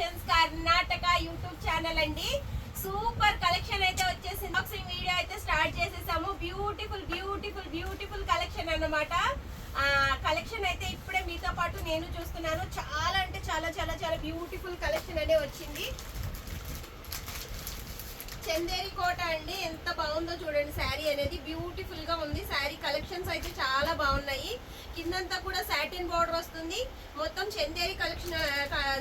Collections Karnataka YouTube channel అండి. Super collection అయితే వచ్చేసి అన్బాక్సింగ్ వీడియో అయితే స్టార్ట్ చేసేసాము. బ్యూటిఫుల్ బ్యూటిఫుల్ బ్యూటిఫుల్ కలెక్షన్ అన్నమాట. కలెక్షన్ అయితే ఇప్పుడే మీతో పాటు నేను చూస్తున్నాను. చాలా అంటే చాలా చాలా చాలా బ్యూటిఫుల్ కలెక్షన్ అనే వచ్చింది. చందేరి కోట అండి, ఎంత బాగుందో చూడండి. శారీ అనేది బ్యూటిఫుల్ గా ఉంది. శారీ కలెక్షన్స్ అయితే చాలా బాగున్నాయి. కిందంతా కూడా సాటిన్ బోర్డర్ వస్తుంది. మొత్తం చందేరి కలెక్షన్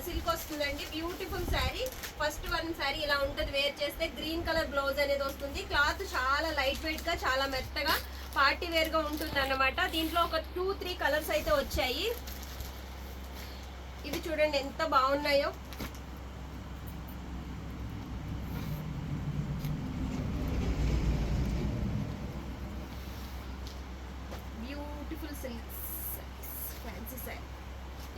సిల్క్ వస్తుందండి. Beautiful sari. First one sari ఇలా ఉంటుంది, వేర్ చేస్తే గ్రీన్ కలర్ బ్లౌజ్ అనేది వస్తుంది. క్లాత్ చాలా లైట్ వెయిట్ గా, చాలా మెత్తగా పార్టీ వేర్ గా ఉంటుంది అన్నమాట. దీంట్లో ఒక 2-3 కలర్స్ అయితే వచ్చాయి. ఇవి చూడండి ఎంత బాగున్నాయో.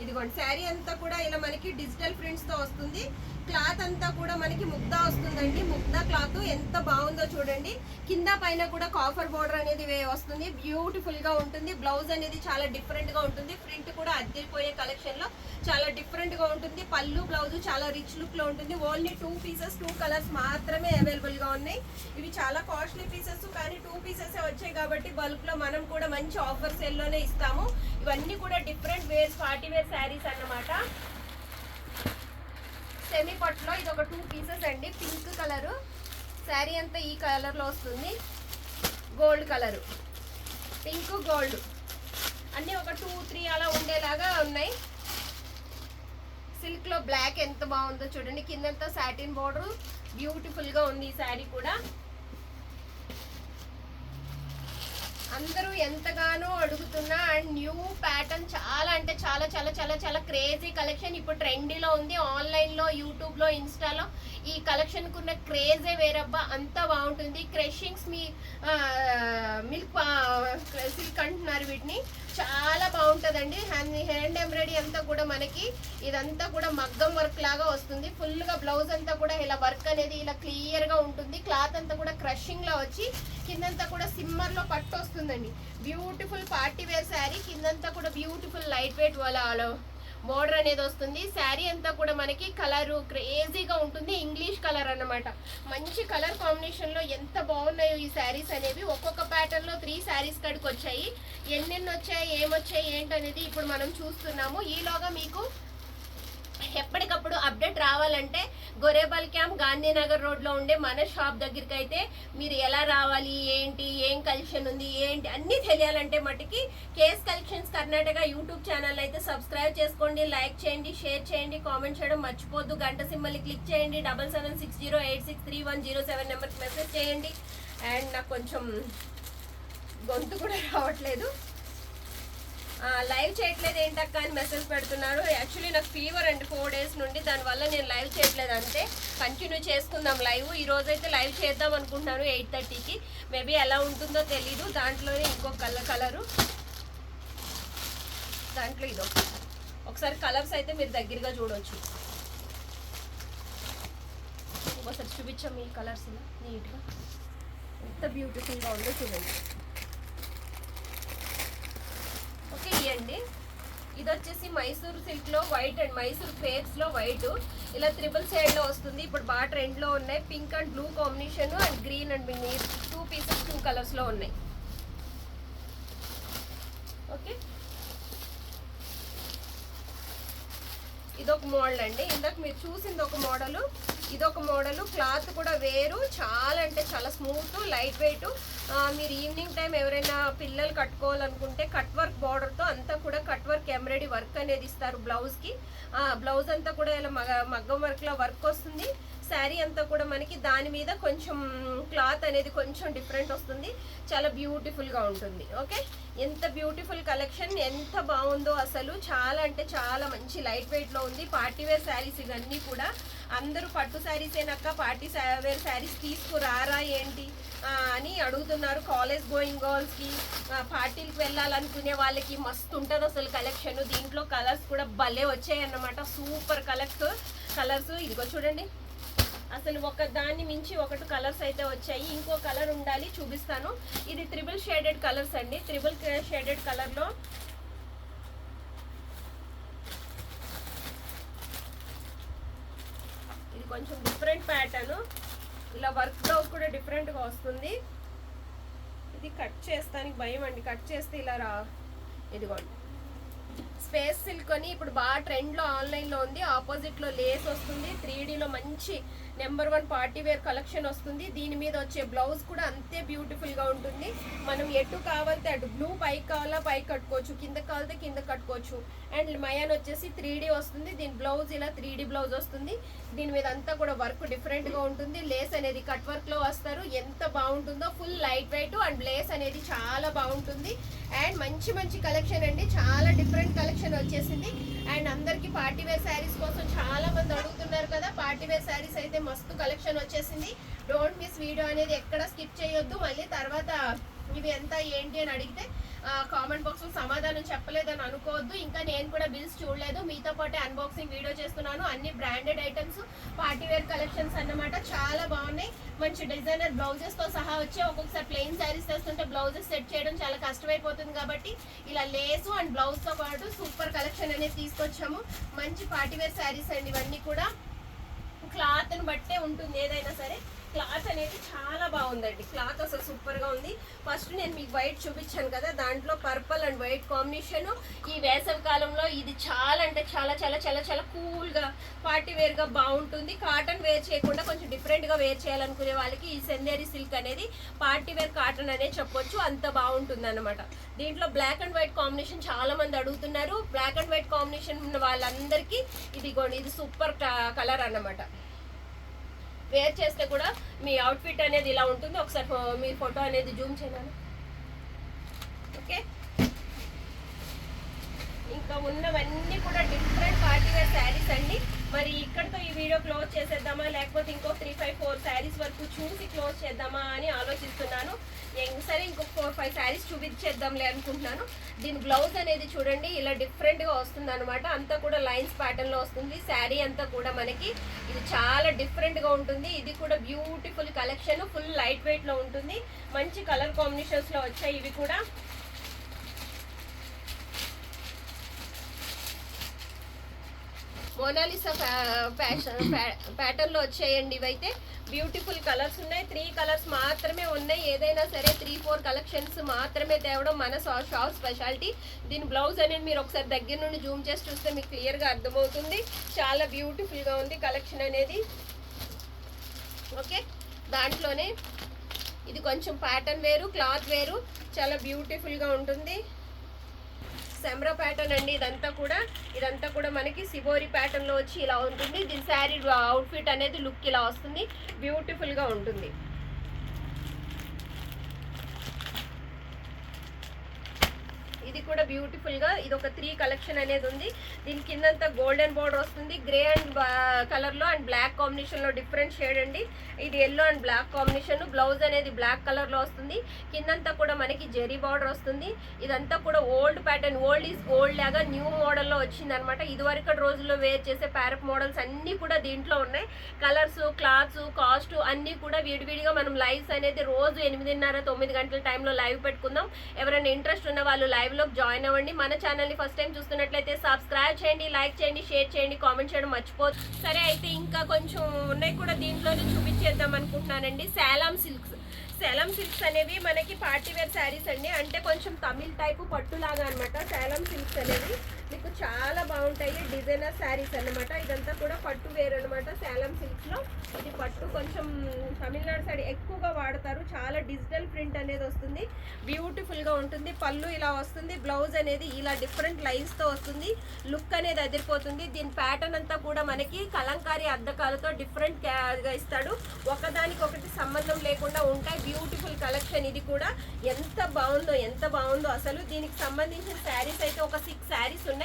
ఇదిగోండి శారీ అంతా కూడా ఇలా మనకి డిజిటల్ ప్రింట్స్ తో వస్తుంది. క్లాత్ అంతా కూడా మనకి ముగ్దా వస్తుందండి. ముగ్దా క్లాత్ ఎంత బాగుందో చూడండి. కింద పైన కూడా కాఫర్ బోర్డర్ అనేది వస్తుంది. బ్యూటిఫుల్ గా ఉంటుంది. బ్లౌజ్ అనేది చాలా డిఫరెంట్ గా ఉంటుంది. ప్రింట్ కూడా అద్దరిపోయే కలెక్షన్ లో చాలా డిఫరెంట్ గా ఉంటుంది. పళ్ళు బ్లౌజ్ చాలా రిచ్ లుక్ లో ఉంటుంది. ఓన్లీ 2 పీసెస్ 2 కలర్స్ మాత్రమే అవైలబుల్ గా ఉన్నాయి. ఇవి చాలా కాస్ట్లీ పీసెస్, కానీ 2 పీసెస్ వచ్చాయి కాబట్టి బల్క్ లో మనం కూడా మంచి ఆఫర్ సేల్ లోనే ఇస్తాము. ఇవన్నీ కూడా different wears, party wear saris అన్నమాట. సెమీ పట్టులో ఇది ఒక 2 పీసెస్ అండి. పింక్ కలరు శారీ అంతా ఈ కలర్ లో వస్తుంది. గోల్డ్ కలరు, పింక్ గోల్డ్ అన్ని ఒక 2-3 అలా ఉండేలాగా ఉన్నాయి. సిల్క్ లో బ్లాక్ ఎంత బాగుందో చూడండి. కిందంతా సాటిన్ బోర్డర్ బ్యూటిఫుల్ గా ఉంది. ఈ శారీ కూడా అందరూ ఎంతగానో అడుగుతున్నా అండ్ న్యూ ప్యాటర్న్, చాలా అంటే చాలా చాలా చాలా చాలా క్రేజీ కలెక్షన్. ఇప్పుడు ట్రెండీలో ఉంది. ఆన్లైన్లో, యూట్యూబ్లో, ఇన్స్టాలో ఈ కలెక్షన్కి ఉన్న క్రేజే వేరబ్బా. అంత బాగుంటుంది. క్రషింగ్స్ మీ మిల్క్ సిల్క్ అంటున్నారు వీటిని. చాలా బాగుంటుందండి. హ్యాండ్ ఎంబ్రాయిడరీ అంతా కూడా మనకి ఇదంతా కూడా మగ్గం వర్క్ లాగా వస్తుంది. ఫుల్గా బ్లౌజ్ అంతా కూడా ఇలా వర్క్ అనేది ఇలా క్లియర్గా ఉంటుంది. క్లాత్ అంతా కూడా క్రషింగ్ లో వచ్చి కిందంతా కూడా సిమ్మర్ లో పట్టు వస్తుందండి. Beautiful party wear sari. కిందంతా కూడా బ్యూటిఫుల్ లైట్ వెయిట్ వాళ్ళ బోర్డర్ అనేది వస్తుంది. శారీ అంతా కూడా మనకి కలర్ క్రేజీగా ఉంటుంది. ఇంగ్లీష్ కలర్ అన్నమాట. మంచి కలర్ కాంబినేషన్ లో ఎంత బాగున్నాయో ఈ శారీస్ అనేవి. ఒక్కొక్క ప్యాటర్న్ లో 3 శారీస్ కడికి వచ్చాయి. ఎన్నెన్ని వచ్చాయి, ఏమొచ్చాయి ఏంటనేది ఇప్పుడు మనం చూస్తున్నాము. ఈలోగా మీకు ఎప్పటికప్పుడు అప్డేట్ రావాలంటే గొరేబల్ క్యాంప్ గాంధీనగర్ రోడ్ లో ఉండే మన షాప్ దగ్గరికి అయితే మీరు ఎలా రావాలి, ఏంటి, ఏం కలెక్షన్ ఉంది, ఏంటి అన్ని తెలియాలంటే మటుకి KS collections Karnataka YouTube channel అయితే సబ్స్క్రైబ్ చేసుకోండి, లైక్ చేయండి, షేర్ చేయండి, కామెంట్ చేయడం మర్చిపోద్దు. గంట సింబల్ని క్లిక్ చేయండి. 7760863107 నెంబర్కి మెసేజ్ చేయండి. అండ్ నాకు కొంచెం గొంతు కూడా రావట్లేదు, లైవ్ చేయట్లేదు ఏంటక్క అని మెసేజ్ పెడుతున్నారు. యాక్చువల్లీ నాకు ఫీవర్ అండి 4 డేస్ నుండి, దానివల్ల నేను లైవ్ చేయట్లేదు. అంతే, కంటిన్యూ చేసుకుందాం లైవ్. ఈ రోజైతే లైవ్ చేద్దాం అనుకుంటున్నాను 8:30కి. మేబీ ఎలా ఉంటుందో తెలీదు. దాంట్లోనే ఇంకో కలరు, దాంట్లో ఇదో ఒకసారి కలర్స్ అయితే మీరు దగ్గరగా చూడవచ్చు. ఒకసారి చూపించాము ఈ కలర్స్ ఇలా నీట్గా ఎంత బ్యూటిఫుల్గా ఉందో చూడండి. ఓకే, ఇవ్వండి. ఇది వచ్చేసి మైసూర్ సిల్క్ లో వైట్ అండ్ మైసూర్ క్రేప్స్ లో వైట్ ఇలా 3 షేడ్ లో వస్తుంది. ఇప్పుడు బాగా ట్రెండ్ లో ఉన్నాయి. Pink and blue combination and green and 2 pieces 2 colours లో ఉన్నాయి. ఓకే, ఇదొక మోడల్ అండి. ఇందాక మీరు చూసింది ఒక మోడలు, ఇదొక మోడలు. క్లాత్ కూడా వేరు, చాలా అంటే చాలా స్మూత్, లైట్ వెయిట్. మీరు ఈవినింగ్ టైం ఎవరైనా పిల్లలు కట్టుకోవాలనుకుంటే కట్ వర్క్ బార్డర్తో అంతా కూడా కట్ వర్క్ ఎంబ్రాయిడరీ వర్క్ అనేది ఇస్తారు బ్లౌజ్కి. బ్లౌజ్ అంతా కూడా ఇలా మగ్గం వర్క్లో వర్క్ వస్తుంది. శారీ అంతా కూడా మనకి దాని మీద కొంచెం క్లాత్ అనేది కొంచెం డిఫరెంట్ వస్తుంది. చాలా బ్యూటిఫుల్గా ఉంటుంది. ఓకే, ఎంత బ్యూటిఫుల్ కలెక్షన్, ఎంత బాగుందో అసలు. చాలా అంటే చాలా మంచి లైట్ వెయిట్లో ఉంది. పార్టీ వేర్ శారీస్ ఇవన్నీ కూడా. అందరూ పట్టు శారీసేనక్క పార్టీ వేర్ శారీస్ తీసుకురారా ఏంటి అని అడుగుతున్నారు. కాలేజ్ గోయింగ్ గర్ల్స్కి, పార్టీలకు వెళ్ళాలనుకునే వాళ్ళకి మస్తు ఉంటుంది అసలు కలెక్షన్. దీంట్లో కలర్స్ కూడా భలే వచ్చాయి అన్నమాట. సూపర్ కలర్స్ ఇదిగో చూడండి. అసలు ఒక దాన్ని మించి ఒకటి కలర్స్ అయితే వచ్చాయి. ఇంకో కలర్ ఉండాలి, చూపిస్తాను. ఇది 3 షేడెడ్ కలర్స్ అండి. 3 షేడెడ్ కలర్లో కొంచెం డిఫరెంట్ ప్యాటర్న్, ఇలా వర్క్ బ్లౌజ్ కూడా డిఫరెంట్గా వస్తుంది. ఇది కట్ చేస్తానికి భయం అండి, కట్ చేస్తే ఇలా ఇదిగోండి స్పేస్ సిల్క్ అని ఇప్పుడు బాగా ట్రెండ్లో ఆన్లైన్లో ఉంది. ఆపోజిట్లో లేస్ వస్తుంది, 3Dలో మంచి నెంబర్ 1 పార్టీ వేర్ కలెక్షన్ వస్తుంది. దీని మీద వచ్చే బ్లౌజ్ కూడా అంతే బ్యూటిఫుల్గా ఉంటుంది. మనం ఎటు కావాలితే అటు, బ్లూ పైకి కావాలా పైకి కట్టుకోవచ్చు, కింద కావాలితే కింద కట్టుకోవచ్చు. అండ్ మయాన్ వచ్చేసి 3D వస్తుంది. దీని బ్లౌజ్ ఇలా 3D బ్లౌజ్ వస్తుంది. దీని మీద అంతా కూడా వర్క్ డిఫరెంట్గా ఉంటుంది. లేస్ అనేది కట్ వర్క్లో వస్తారు, ఎంత బాగుంటుందో. Full light weight and Lay's అనేది చాలా బాగుంటుంది. అండ్ మంచి మంచి కలెక్షన్ అండి, చాలా డిఫరెంట్ కలెక్షన్ వచ్చేసింది. అండ్ అందరికి పార్టీ వేర్ శారీస్ కోసం చాలా మంది అడుగుతున్నారు కదా, పార్టీ వేర్ శారీస్ అయితే మస్తు కలెక్షన్ వచ్చేసింది. డోంట్ మిస్ వీడియో అనేది ఎక్కడ స్కిప్ చేయొద్దు. మళ్ళీ తర్వాత ఇవి ఎంత ఏంటి అని అడిగితే కామెంట్ బాక్స్లో సమాధానం చెప్పలేదని అనుకోవద్దు. ఇంకా నేను కూడా బిల్స్ చూడలేదు, మీతో పాటే అన్బాక్సింగ్ వీడియో చేస్తున్నాను. అన్ని branded items, party wear collections అన్నమాట. చాలా బాగున్నాయి, మంచి డిజైనర్ బ్లౌజెస్తో సహా వచ్చే. ఒక్కొక్కసారి ప్లెయిన్ శారీస్ తెస్తుంటే బ్లౌజెస్ సెట్ చేయడం చాలా కష్టమైపోతుంది కాబట్టి ఇలా లేసు అండ్ బ్లౌజ్తో పాటు సూపర్ కలెక్షన్ అనేది తీసుకొచ్చాము. మంచి పార్టీ వేర్ శారీస్ అండి ఇవన్నీ కూడా. క్లాత్ని బట్టే ఉంటుంది ఏదైనా సరే. క్లాత్ అనేది చాలా బాగుందండి, క్లాత్ అసలు సూపర్గా ఉంది. ఫస్ట్ నేను మీకు వైట్ చూపించాను కదా, దాంట్లో పర్పుల్ అండ్ వైట్ కాంబినేషన్. ఈ వేసవి కాలంలో ఇది చాలా అంటే చాలా చాలా చాలా చాలా కూల్గా పార్టీ వేర్గా బాగుంటుంది. కాటన్ వేర్ చేయకుండా కొంచెం డిఫరెంట్గా వేర్ చేయాలనుకునే వాళ్ళకి ఈ చందేరి సిల్క్ అనేది పార్టీ వేర్ కాటన్ అనే చెప్పొచ్చు, అంత బాగుంటుంది అనమాట. దీంట్లో బ్లాక్ అండ్ వైట్ కాంబినేషన్ చాలా మంది అడుగుతున్నారు. బ్లాక్ అండ్ వైట్ కాంబినేషన్ ఉన్న వాళ్ళందరికీ ఇది సూపర్ కలర్ అన్నమాట. వేర్ చేస్తే కూడా మీ అవుట్ఫిట్ అనేది ఇలా ఉంటుంది. ఒకసారి మీ ఫోటో అనేది జూమ్ చేయాలి. ఓకే, ఇంకా ఉన్నవన్నీ కూడా డిఫరెంట్ పార్టీ వేర్ శారీస్ అండి. మరి ఇక్కడితో ఈ వీడియో క్లోజ్ చేసేద్దామా, లేకపోతే ఇంకో 3, 5, 4 శారీస్ వరకు చూసి క్లోజ్ చేద్దామా అని ఆలోచిస్తున్నాను. సరే, ఇంకో 4, 5 శారీస్ చూపించేద్దాంలే అనుకుంటున్నాను. దీని బ్లౌజ్ అనేది చూడండి, ఇలా డిఫరెంట్గా వస్తుంది అనమాట. అంతా కూడా లైన్స్ ప్యాటర్న్లో వస్తుంది. శారీ అంతా కూడా మనకి ఇది చాలా డిఫరెంట్గా ఉంటుంది. ఇది కూడా బ్యూటిఫుల్ కలెక్షన్, ఫుల్ లైట్ వెయిట్లో ఉంటుంది. మంచి కలర్ కాంబినేషన్స్లో వచ్చాయి ఇవి కూడా. మోనాలిసా ప్యాటర్న్లో వచ్చాయండి ఇవైతే. బ్యూటిఫుల్ కలర్స్ ఉన్నాయి, 3 కలర్స్ మాత్రమే ఉన్నాయి. ఏదైనా సరే 3, 4 కలెక్షన్స్ మాత్రమే తేవడం మన షాప్ స్పెషాలిటీ. దీని బ్లౌజ్ అనేది మీరు ఒకసారి దగ్గర నుండి జూమ్ చేసి చూస్తే మీకు క్లియర్గా అర్థమవుతుంది. చాలా బ్యూటిఫుల్గా ఉంది కలెక్షన్ అనేది. ఓకే, దాంట్లోనే ఇది కొంచెం ప్యాటర్న్ వేరు, క్లాత్ వేరు, చాలా బ్యూటిఫుల్గా ఉంటుంది. సెమ్రా ప్యాటర్న్ అండి ఇదంతా కూడా మనకి సిబోరి ప్యాటర్న్లో వచ్చి ఇలా ఉంటుంది. దీని శారీ అవుట్ఫిట్ అనేది లుక్ ఇలా వస్తుంది, బ్యూటిఫుల్గా ఉంటుంది. ఇది కూడా బ్యూటిఫుల్గా ఇది ఒక 3 కలెక్షన్ అనేది ఉంది. దీని కిందంతా గోల్డెన్ బార్డర్ వస్తుంది, గ్రే అండ్ కలర్లో అండ్ బ్లాక్ కాంబినేషన్లో డిఫరెంట్ షేడ్ అండి. ఇది yellow and black combination. Blouse అనేది బ్లాక్ కలర్లో వస్తుంది. కిందంతా కూడా మనకి జెరీ బార్డర్ వస్తుంది. ఇదంతా కూడా old pattern, old is gold లాగా న్యూ మోడల్లో వచ్చింది అనమాట. ఇదివరకు రోజుల్లో వేర్ చేసే ప్యారప్ మోడల్స్ అన్నీ కూడా దీంట్లో ఉన్నాయి. కలర్స్, క్లాత్స్, కాస్ట్ అన్నీ కూడా విడివిడిగా మనం లైవ్స్ అనేది రోజు 8:30, 9 గంటల టైంలో లైవ్ పెట్టుకుందాం. ఎవరైనా ఇంట్రెస్ట్ ఉన్న వాళ్ళు లైవ్లో జాయిన్ అవ్వండి. మన ఛానల్ని ఫస్ట్ టైం చూస్తున్నట్లయితే సబ్స్క్రైబ్ చేయండి, లైక్ చేయండి, షేర్ చేయండి, కామెంట్ చేయడం మర్చిపోదు. సరే, అయితే ఇంకా కొంచెం ఉన్నాయి కూడా దీంట్లోనే చూపించేద్దాం అనుకుంటున్నానండి. సేలం సిల్క్స్ అనేవి మనకి పార్టీ వేర్ శారీస్ అండి. అంటే కొంచెం తమిళ్ టైపు పట్టులాగా అనమాట. సేలం సిల్క్స్ అనేవి మీకు చాలా బాగుంటాయి, డిజైనర్ శారీస్ అనమాట. ఇదంతా కూడా పట్టు వేర్ అనమాట. సేలం సిల్క్స్లో ఇది పట్టు కొంచెం తమిళనాడు సైడ్ ఎక్కువగా వాడతారు. చాలా డిజిటల్ ప్రింట్ అనేది వస్తుంది, బ్యూటిఫుల్గా ఉంటుంది. పళ్ళు ఇలా వస్తుంది, బ్లౌజ్ అనేది ఇలా డిఫరెంట్ లైన్స్తో వస్తుంది. లుక్ అనేది అదిరిపోతుంది. దీని ప్యాటర్న్ అంతా కూడా మనకి కలంకారీ అద్దకాలతో డిఫరెంట్గా ఇస్తాడు. ఒకదానికొకటి సంబంధం లేకుండా ఉంటాయి. బ్యూటిఫుల్ కలెక్షన్ ఇది కూడా. ఎంత బాగుందో అసలు. దీనికి సంబంధించిన శారీస్ అయితే ఒక 6 శారీస్ ఉన్నాయి.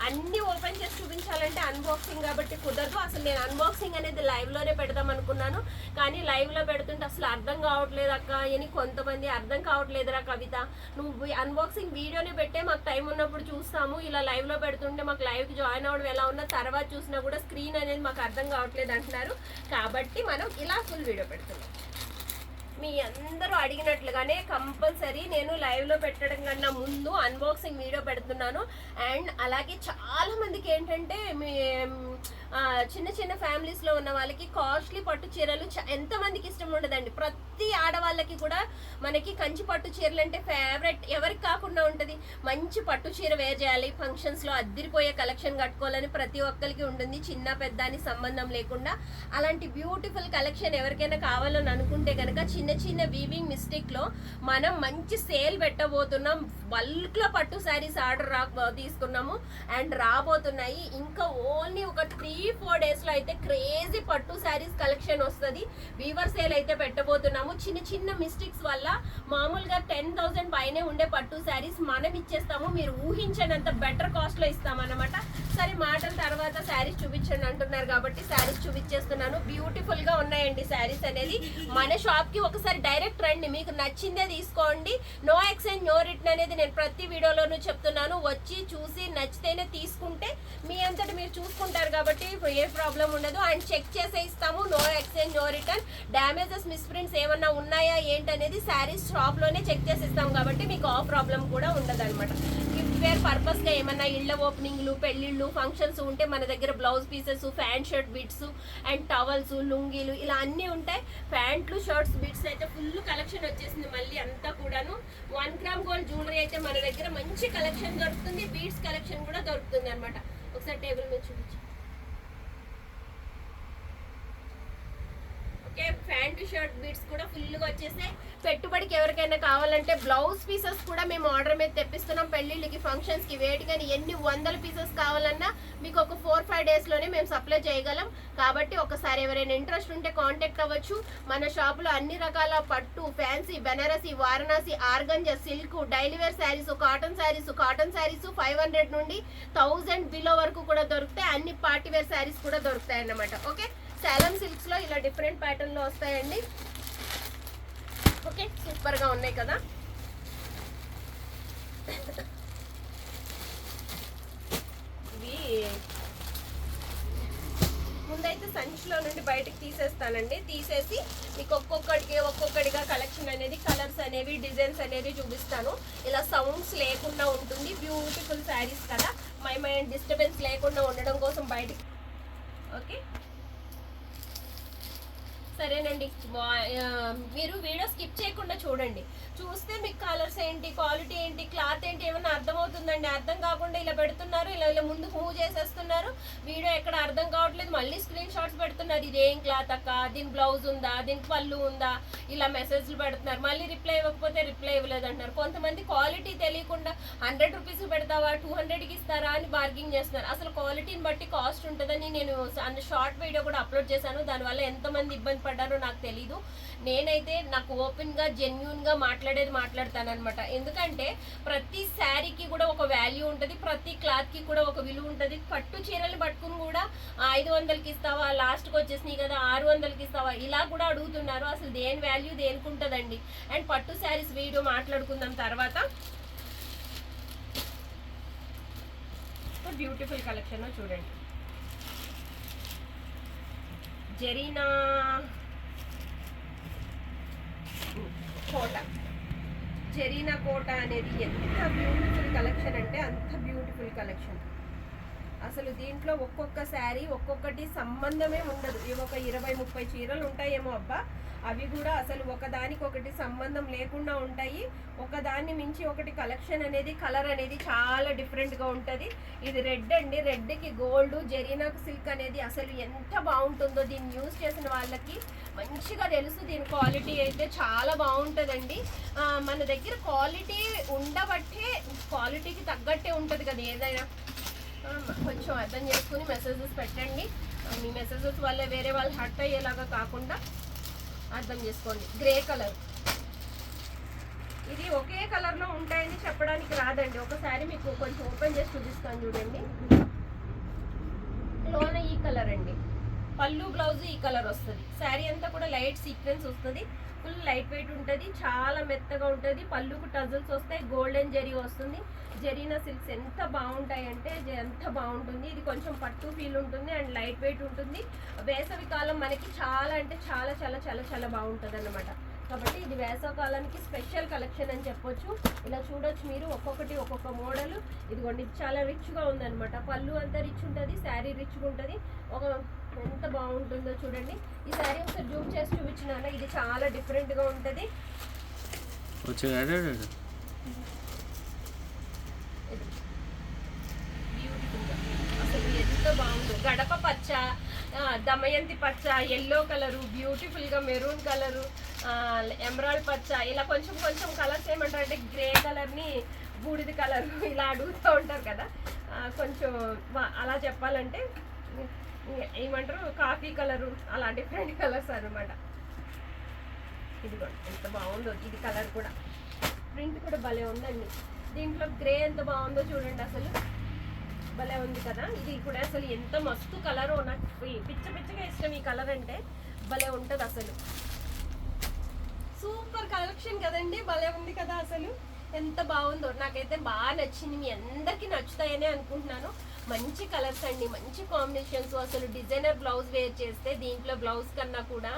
అన్ని ఓపెన్ చేసి చూపించాలంటే అన్బాక్సింగ్ కాబట్టి కుదరదు. అసలు నేను అన్బాక్సింగ్ అనేది లైవ్లోనే పెడదాం అనుకున్నాను, కానీ లైవ్లో పెడుతుంటే అసలు అర్థం కావట్లేదు అక్క అని కొంతమంది అర్థం కావట్లేదురా కవిత, నువ్వు అన్బాక్సింగ్ వీడియోనే పెట్టే, మాకు టైం ఉన్నప్పుడు చూస్తాము, ఇలా లైవ్లో పెడుతుంటే మాకు లైవ్కి జాయిన్ అవ్వడం ఎలా ఉన్నా తర్వాత చూసినా కూడా స్క్రీన్ అనేది మాకు అర్థం కావట్లేదు అంటున్నారు. కాబట్టి మనం ఇలా ఫుల్ వీడియో పెడుతున్నాం. మీ అందరూ అడిగినట్లుగానే కంపల్సరీ నేను లైవ్లో పెట్టడం కన్నా ముందు అన్బాక్సింగ్ వీడియో పెడుతున్నాను. అండ్ అలాగే చాలామందికి ఏంటంటే చిన్న చిన్న ఫ్యామిలీస్లో ఉన్న వాళ్ళకి కాస్ట్లీ పట్టు చీరలు ఎంతమందికి ఇష్టం ఉండదండి. ప్రతి ఆడవాళ్ళకి కూడా మనకి కంచి పట్టు చీరలు అంటే ఫేవరెట్, ఎవరికి కాకుండా ఉంటుంది. మంచి పట్టు చీర వేర్ చేయాలి, ఫంక్షన్స్లో అద్దిరిపోయే కలెక్షన్ కట్టుకోవాలని ప్రతి ఒక్కరికి ఉంటుంది, చిన్న పెద్ద అని సంబంధం లేకుండా. అలాంటి బ్యూటిఫుల్ కలెక్షన్ ఎవరికైనా కావాలని అనుకుంటే కనుక చిన్న చిన్న వీవింగ్ మిస్టేక్లో మనం మంచి సేల్ పెట్టబోతున్నాం. బల్క్లో పట్టు శారీస్ ఆర్డర్ తీసుకున్నాము అండ్ రాబోతున్నాయి. ఇంకా ఓన్లీ ఒక 3-4 డేస్లో అయితే క్రేజీ పట్టు శారీస్ కలెక్షన్ వస్తుంది. వీవర్ సేల్ అయితే పెట్టబోతున్నాము. చిన్న చిన్న మిస్టేక్స్ వల్ల మామూలుగా 10,000 పైనే ఉండే పట్టు శారీస్ మనం ఇచ్చేస్తాము. మీరు ఊహించనంత బెటర్ కాస్ట్లో ఇస్తామన్నమాట. సరే మాటల తర్వాత శారీస్ చూపించండి అంటున్నారు కాబట్టి శారీస్ చూపించేస్తున్నాను. బ్యూటిఫుల్గా ఉన్నాయండి శారీస్ అనేది. మన షాప్కి ఒకసారి డైరెక్ట్ రండి, మీకు నచ్చిందే తీసుకోండి. నో ఎక్స్చేంజ్ నో రిటర్న్ అనేది నేను ప్రతి వీడియోలోనూ చెప్తున్నాను. వచ్చి చూసి నచ్చితేనే తీసుకుంటే మీ అంతటి మీరు చూసుకుంటారు కాబట్టి ఏ ప్రాబ్లం ఉండదు. అండ్ చెక్ చేసే ఇస్తాము. No exchange no return. Damages misprints ఏమన్నా ఉన్నాయా ఏంటనేది శారీస్ షాప్లోనే చెక్ చేసి ఇస్తాం కాబట్టి మీకు ఆ ప్రాబ్లం కూడా ఉండదు అనమాట. గిఫ్ట్ వేర్ పర్పస్గా ఏమన్నా ఇళ్ళ ఓపెనింగ్లు, పెళ్ళిళ్ళు, ఫంక్షన్స్ ఉంటే మన దగ్గర blouse pieces, pant shirt bits and towels, లుంగీలు ఇలా అన్నీ ఉంటాయి. ప్యాంట్లు, షర్ట్స్, బిట్స్ అయితే ఫుల్ కలెక్షన్ వచ్చేసింది. మళ్ళీ అంతా కూడాను 1 గ్రామ్ గోల్డ్ జ్యువెలరీ అయితే మన దగ్గర మంచి కలెక్షన్ దొరుకుతుంది. బీడ్స్ కలెక్షన్ కూడా దొరుకుతుంది అనమాట. ఒకసారి టేబుల్ మీద చూపించు. ప్యాంట్ షర్ట్ బీట్స్ కూడా ఫుల్గా వచ్చేసాయి. పెట్టుబడికి ఎవరికైనా కావాలంటే బ్లౌజ్ పీసెస్ కూడా మేము ఆర్డర్ మీద తెప్పిస్తున్నాం. పెళ్ళిళ్ళకి, ఫంక్షన్స్కి, వేటికని ఎన్ని వందల పీసెస్ కావాలన్నా మీకు ఒక 4-5 డేస్లోనే మేము సప్లై చేయగలం. కాబట్టి ఒకసారి ఎవరైనా ఇంట్రెస్ట్ ఉంటే కాంటాక్ట్ అవ్వచ్చు. మన షాపులో అన్ని రకాల పట్టు, fancy, Banarasi, Varanasi, organza, silk, daily wear saris, cotton saris 500 నుండి 1000 బిలో వరకు కూడా దొరుకుతాయి. అన్ని పార్టీ వేర్ శారీస్ కూడా దొరుకుతాయి అన్నమాట. ఓకే, సాలం సిల్క్స్లో ఇలా డిఫరెంట్ ప్యాటర్న్లో వస్తాయండి. ఓకే, సూపర్గా ఉన్నాయి కదా. ఇవి ముందైతే సంచిలో నుండి బయటకు తీసేస్తానండి. తీసేసి మీకు ఒక్కొక్కటిగా కలెక్షన్ అనేది, కలర్స్ అనేవి, డిజైన్స్ అనేది చూపిస్తాను. ఇలా సౌండ్స్ లేకుండా ఉంటుంది. బ్యూటిఫుల్ శారీస్ కదా, మైండ్ డిస్టర్బెన్స్ లేకుండా ఉండడం కోసం బయటికి. ఓకే సరేనండి, మీరు వీడియో స్కిప్ చేయకుండా చూడండి. చూస్తే మీకు కలర్స్ ఏంటి, క్వాలిటీ ఏంటి, క్లాత్ ఏంటి ఏమైనా అర్థమవుతుందండి. అర్థం కాకుండా ఇలా పెడుతున్నారు, ఇలా ముందుకు మూవ్ చేసేస్తున్నారు. వీడియో ఎక్కడ అర్థం కావట్లేదు, మళ్ళీ స్క్రీన్ షాట్స్ పెడుతున్నారు. ఇదేం క్లాత్ అక్క, దీని బ్లౌజ్ ఉందా, దీనికి పళ్ళు ఉందా, ఇలా మెసేజ్లు పెడుతున్నారు. మళ్ళీ రిప్లై ఇవ్వకపోతే రిప్లై ఇవ్వలేదు అంటున్నారు. కొంతమంది క్వాలిటీ తెలియకుండా 100 రూపీస్ పెడతావా, 200కి ఇస్తారా అని బార్గింగ్ చేస్తున్నారు. అసలు క్వాలిటీని బట్టి కాస్ట్ ఉంటుందని నేను షార్ట్ వీడియో కూడా అప్లోడ్ చేశాను. దానివల్ల ఎంతమంది ఇబ్బంది పడ్డారో నాకు తెలీదు. నేనైతే నాకు ఓపెన్గా జెన్యూన్గా మాట్లాడతాను అనమాట. ఎందుకంటే ప్రతి శారీకి కూడా ఒక వాల్యూ ఉంటుంది, ప్రతి క్లాత్కి కూడా ఒక విలువ ఉంటుంది. పట్టు చీరలు పట్టుకుని కూడా 500కి ఇస్తావా, లాస్ట్కి వచ్చేసినాయి కదా 600కి ఇస్తావా, ఇలా కూడా అడుగుతున్నారు. అసలు దేని వాల్యూ దేనికి ఉంటుందండి. అండ్ పట్టు శారీస్ వీడియో మాట్లాడుకుందాం తర్వాత. బ్యూటిఫుల్ కలెక్షన్ చూడండి. జరీనా కోట అనేది ఎంత బ్యూటిఫుల్ కలెక్షన్ అంటే అంత బ్యూటిఫుల్ కలెక్షన్. అసలు దీంట్లో ఒక్కొక్క శారీ ఒక్కొక్కటి సంబంధమే ఉండదు. ఇవి ఒక 20-30 చీరలు ఉంటాయేమో అబ్బా. అవి కూడా అసలు ఒకదానికొకటి సంబంధం లేకుండా ఉంటాయి. ఒకదాన్ని మించి ఒకటి కలెక్షన్ అనేది, కలర్ అనేది చాలా డిఫరెంట్గా ఉంటుంది. ఇది రెడ్ అండి, రెడ్కి గోల్డ్, జరీనాకు సిల్క్ అనేది అసలు ఎంత బాగుంటుందో దీన్ని యూజ్ చేసిన వాళ్ళకి మంచిగా తెలుసు. దీని క్వాలిటీ అయితే చాలా బాగుంటుందండి. మన దగ్గర క్వాలిటీ ఉండబట్టే, క్వాలిటీకి తగ్గట్టే ఉంటుంది కదా ఏదైనా. కొంచెం అర్థం చేసుకుని మెసేజెస్ పెట్టండి. మీ మెసేజెస్ వల్ల వేరే వాళ్ళు హర్ట్ అయ్యేలాగా కాకుండా అర్థం చేసుకోండి. గ్రే కలర్, ఇది ఒకే కలర్లో ఉంటాయని చెప్పడానికి రాదండి. ఒకసారి మీకు కొంచెం ఓపెన్ చేసి చూపిస్తాను చూడండి. లోన ఈ కలర్ అండి, పళ్ళు బ్లౌజ్ ఈ కలర్ వస్తుంది. శారీ అంతా కూడా లైట్ సీక్వెన్స్ వస్తుంది. ఫుల్ లైట్ వెయిట్ ఉంటుంది, చాలా మెత్తగా ఉంటుంది. పళ్ళుకు టజల్స్ వస్తాయి, గోల్డెన్ జరీ వస్తుంది. జరీనా సిల్క్స్ ఎంత బాగుంటాయంటే ఎంత బాగుంటుంది. ఇది కొంచెం పట్టు ఫీల్ ఉంటుంది అండ్ లైట్ వెయిట్ ఉంటుంది. వేసవి కాలం మనకి చాలా అంటే చాలా చాలా చాలా చాలా బాగుంటుంది అన్నమాట. కాబట్టి ఇది వేసవకాలానికి స్పెషల్ కలెక్షన్ అని చెప్పొచ్చు. ఇలా చూడొచ్చు మీరు, ఒక్కొక్కటి ఒక్కొక్క మోడల్. ఇదిగోండి, ఇది చాలా రిచ్గా ఉందన్నమాట. పళ్ళు అంతా రిచ్ ఉంటుంది, శారీ రిచ్గా ఉంటుంది. ఎంత బాగుంటుందో చూడండి. ఈ శారీ ఒకసారి జూమ్ చేసి చూపించినాను. ఇది చాలా డిఫరెంట్గా ఉంటుంది. అసలు ఎంత బాగుందో. గడప పచ్చ, దమయంతి పచ్చ, ఎల్లో కలరు, బ్యూటిఫుల్గా మెరూన్ కలరు, ఎమరాల్డ్ పచ్చ, ఇలా కొంచెం కొంచెం కలర్స్ ఏమంటారు అంటే గ్రే కలర్ని బూడిద కలరు ఇలా అడుగుతూ ఉంటారు కదా, కొంచెం అలా చెప్పాలంటే ఏమంటారు కాఫీ కలరు, అలా డిఫరెంట్ కలర్స్ అనమాట. ఇదిగోండి ఎంత బాగుందో. ఇది కలర్ కూడా, ప్రింట్ కూడా భలే ఉందండి. దీంట్లో గ్రే ఎంత బాగుందో చూడండి, అసలు భలే ఉంది కదా. ఇది కూడా అసలు ఎంత మస్తు కలరు, నాకు పిచ్చ పిచ్చగా ఇష్టం ఈ కలర్ అంటే. భలే ఉంటుంది అసలు, సూపర్ కలెక్షన్ కదండి. భలే ఉంది కదా అసలు, ఎంత బాగుందో. నాకైతే బాగా నచ్చింది, మీ అందరికీ నచ్చుతాయని అనుకుంటున్నాను. మంచి కలర్స్ అండి, మంచి కాంబినేషన్స్. అసలు డిజైనర్ బ్లౌజ్ వేర్ చేస్తే దీంట్లో బ్లౌజ్ కన్నా కూడా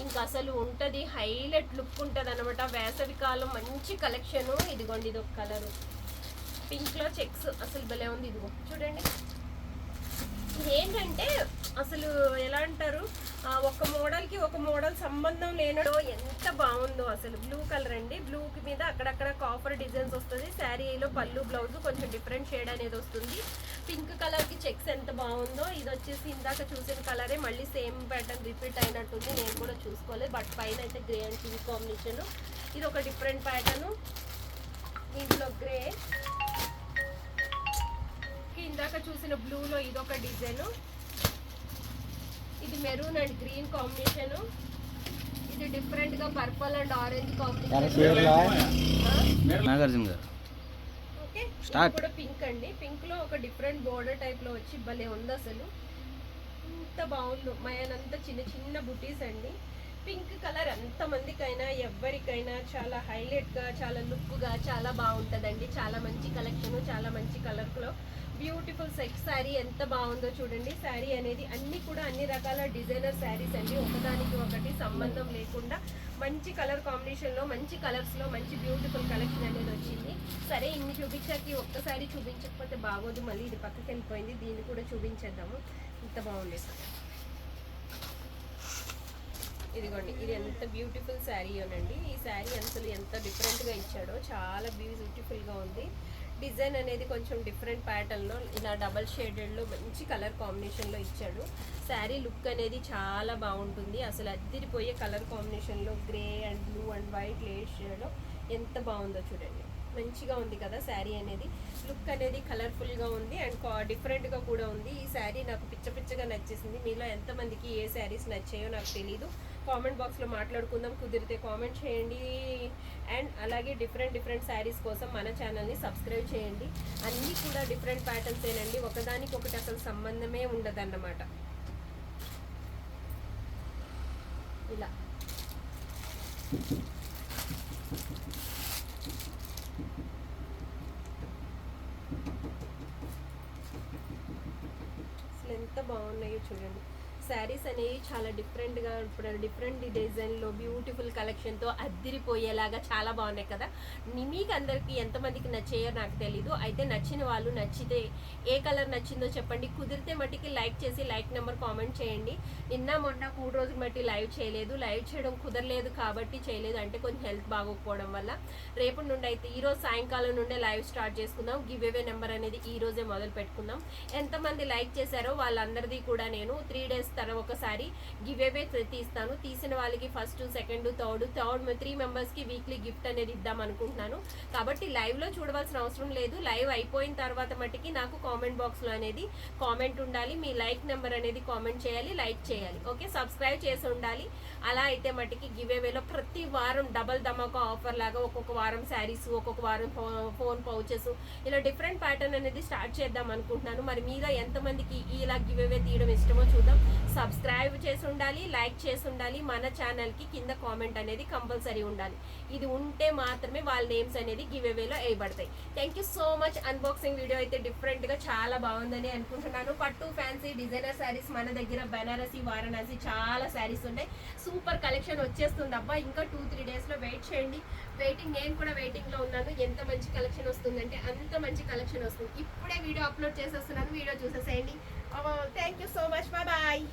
ఇంకా అసలు ఉంటుంది, హైలైట్ లుక్ ఉంటుంది అనమాట. వేసవి కాలం మంచి కలెక్షను. ఇదిగోండి, ఇది ఒక కలరు పింక్లో చెక్స్, అసలు భలే ఉంది. ఇదిగో చూడండి, ఏంటంటే అసలు ఎలా అంటారు, ఒక మోడల్కి ఒక మోడల్ సంబంధం లేనో ఎంత బాగుందో అసలు. బ్లూ కలర్ అండి, బ్లూకి మీద అక్కడక్కడ కాఫర్ డిజైన్స్ వస్తుంది. శారీలో పళ్ళు బ్లౌజ్ కొంచెం డిఫరెంట్ షేడ్ అనేది వస్తుంది. పింక్ కలర్కి చెక్స్ ఎంత బాగుందో. ఇది వచ్చేసి ఇందాక చూసిన కలరే మళ్ళీ సేమ్ ప్యాటర్న్ రిపీట్ అయినట్టుంది. నేను కూడా చూసుకోలేదు, బట్ పైన అయితే గ్రే అండ్ పింక్ కాంబినేషన్. ఇది ఒక డిఫరెంట్ ప్యాటర్ను. దీంట్లో గ్రే, ఇందాక చూసిన బ్లూలో ఇదొక డిజైను. ఇది మెరూన్ అండ్ గ్రీన్ కాంబినేషన్. ఇది డిఫరెంట్ గా purple and orange combination. Okay, కూడా పింక్ అండి. పింక్ లో ఒక డిఫరెంట్ బోర్డర్ టైప్ లో వచ్చి భలే ఉంది అసలు. ఎంత బాగుందో, మయానంతా చిన్న చిన్న బుటీస్ అండి. పింక్ కలర్ ఎంతమందికైనా ఎవరికైనా చాలా హైలైట్గా, చాలా లుక్గా, చాలా బాగుంటుందండి. చాలా మంచి కలెక్షన్, చాలా మంచి కలర్లో బ్యూటిఫుల్ సెట్ శారీ ఎంత బాగుందో చూడండి. శారీ అనేది అన్ని కూడా అన్ని రకాల డిజైనర్ శారీస్ అండి, ఒకదానికి ఒకటి సంబంధం లేకుండా మంచి కలర్ కాంబినేషన్లో, మంచి కలర్స్లో మంచి బ్యూటిఫుల్ కలెక్షన్ అనేది వచ్చింది. సరే, ఇన్ని చూపించాకి ఒక్కసారి చూపించకపోతే బాగోదు, మళ్ళీ ఇది పక్కకి వెళ్ళిపోయింది. దీన్ని కూడా చూపించేద్దాము. ఇంత బాగుంది. ఇదిగోండి, ఇది ఎంత బ్యూటిఫుల్ శారీ అనండి. ఈ శారీ అసలు ఎంత డిఫరెంట్గా ఇచ్చాడో, చాలా బ్యూటిఫుల్గా ఉంది. డిజైన్ అనేది కొంచెం డిఫరెంట్ ప్యాటర్న్లో ఇలా డబల్ షేడెడ్లో మంచి కలర్ కాంబినేషన్లో ఇచ్చాడు. శారీ లుక్ అనేది చాలా బాగుంటుంది. అసలు అద్దిరిపోయే కలర్ కాంబినేషన్లో grey and blue and white laid షేడ్లో ఎంత బాగుందో చూడండి. మంచిగా ఉంది కదా శారీ అనేది. లుక్ అనేది కలర్ఫుల్గా ఉంది అండ్ డిఫరెంట్గా కూడా ఉంది. ఈ శారీ నాకు పిచ్చగా నచ్చేసింది. మీలో ఎంతమందికి ఏ శారీస్ నచ్చాయో నాకు తెలీదు. కామెంట్ బాక్స్లో మాట్లాడుకుందాం, కుదిరితే కామెంట్ చేయండి. అండ్ అలాగే డిఫరెంట్ శారీస్ కోసం మన ఛానల్ని సబ్స్క్రైబ్ చేయండి. అన్నీ కూడా డిఫరెంట్ ప్యాటర్న్స్ ఏనండి, ఒకదానికి ఒకటి అసలు సంబంధమే ఉండదన్నమాట. ఇలా అసలు ఎంత బాగున్నాయో చూడండి. శారీస్ అనేవి చాలా డిఫరెంట్గా, ఇప్పుడు డిఫరెంట్ డిజైన్లో బ్యూటిఫుల్ కలెక్షన్తో అద్దిరిపోయేలాగా చాలా బాగున్నాయి కదా. మీకు అందరికీ ఎంతమందికి నచ్చాయో నాకు తెలీదు. అయితే నచ్చిన వాళ్ళు, నచ్చితే ఏ కలర్ నచ్చిందో చెప్పండి. కుదిరితే మట్టికి లైక్ చేసి లైక్ నెంబర్ కామెంట్ చేయండి. నిన్న మొన్న 3 రోజులు బట్టి లైవ్ చేయలేదు, లైవ్ చేయడం కుదరలేదు కాబట్టి చేయలేదు, అంటే కొంచెం హెల్త్ బాగోకపోవడం వల్ల. రేపటి నుండి అయితే ఈరోజు సాయంకాలం నుండే లైవ్ స్టార్ట్ చేసుకుందాం. గివ్ అవే నెంబర్ అనేది ఈ రోజే మొదలు పెట్టుకుందాం. ఎంతమంది లైక్ చేశారో వాళ్ళందరిది కూడా నేను 3 డేస్ తర్వాత ఒకసారి గివ్ అవే తీస్తాను. తీసిన వాళ్ళకి ఫస్ట్, సెకండ్, థర్డ్ 3 మెంబర్స్కి వీక్లీ గిఫ్ట్ అనేది ఇద్దాం అనుకుంటున్నాను. కాబట్టి లైవ్లో చూడవలసిన అవసరం లేదు. లైవ్ అయిపోయిన తర్వాత మట్టికి నాకు కామెంట్ బాక్స్లో అనేది కామెంట్ ఉండాలి. మీ లైక్ నెంబర్ అనేది కామెంట్ చేయాలి, లైక్ చేయాలి. ఓకే, సబ్స్క్రైబ్ చేసి ఉండాలి. అలా అయితే మట్టికి గివ్ అవేలో ప్రతి వారం డబల్ ధమాకా ఆఫర్ లాగా ఒక్కొక్క వారం శారీస్, ఒక్కొక్క వారం ఫోన్ పౌచెస్, ఇలా డిఫరెంట్ ప్యాటర్న్ అనేది స్టార్ట్ చేద్దాం అనుకుంటున్నాను. మరి మీలో ఎంతమందికి ఇలా గివ్ అవే తీయడం ఇష్టమో చూద్దాం. సబ్స్క్రైబ్ చేసి ఉండాలి, లైక్ చేసి ఉండాలి, మన ఛానల్కి కింద కామెంట్ అనేది కంపల్సరీ ఉండాలి. ఇది ఉంటే మాత్రమే వాళ్ళ నేమ్స్ అనేది గివ్ అవేలో వేయబడతాయి. Thank you so much. Unboxing video అయితే డిఫరెంట్గా చాలా బాగుందని అనుకుంటున్నాను. పట్టు ఫ్యాన్సీ డిజైనర్ శారీస్ మన దగ్గర బనారసి, వారణాసి చాలా శారీస్ ఉన్నాయి. సూపర్ కలెక్షన్ వచ్చేస్తుంది అబ్బా. ఇంకా 2-3 డేస్లో వెయిట్ చేయండి. నేను కూడా వెయిటింగ్లో ఉన్నాను. ఎంత మంచి కలెక్షన్ వస్తుందంటే అంత మంచి కలెక్షన్ వస్తుంది. ఇప్పుడే వీడియో అప్లోడ్ చేసేస్తున్నాను, వీడియో చూసేసేయండి. Thank you so much. Bye.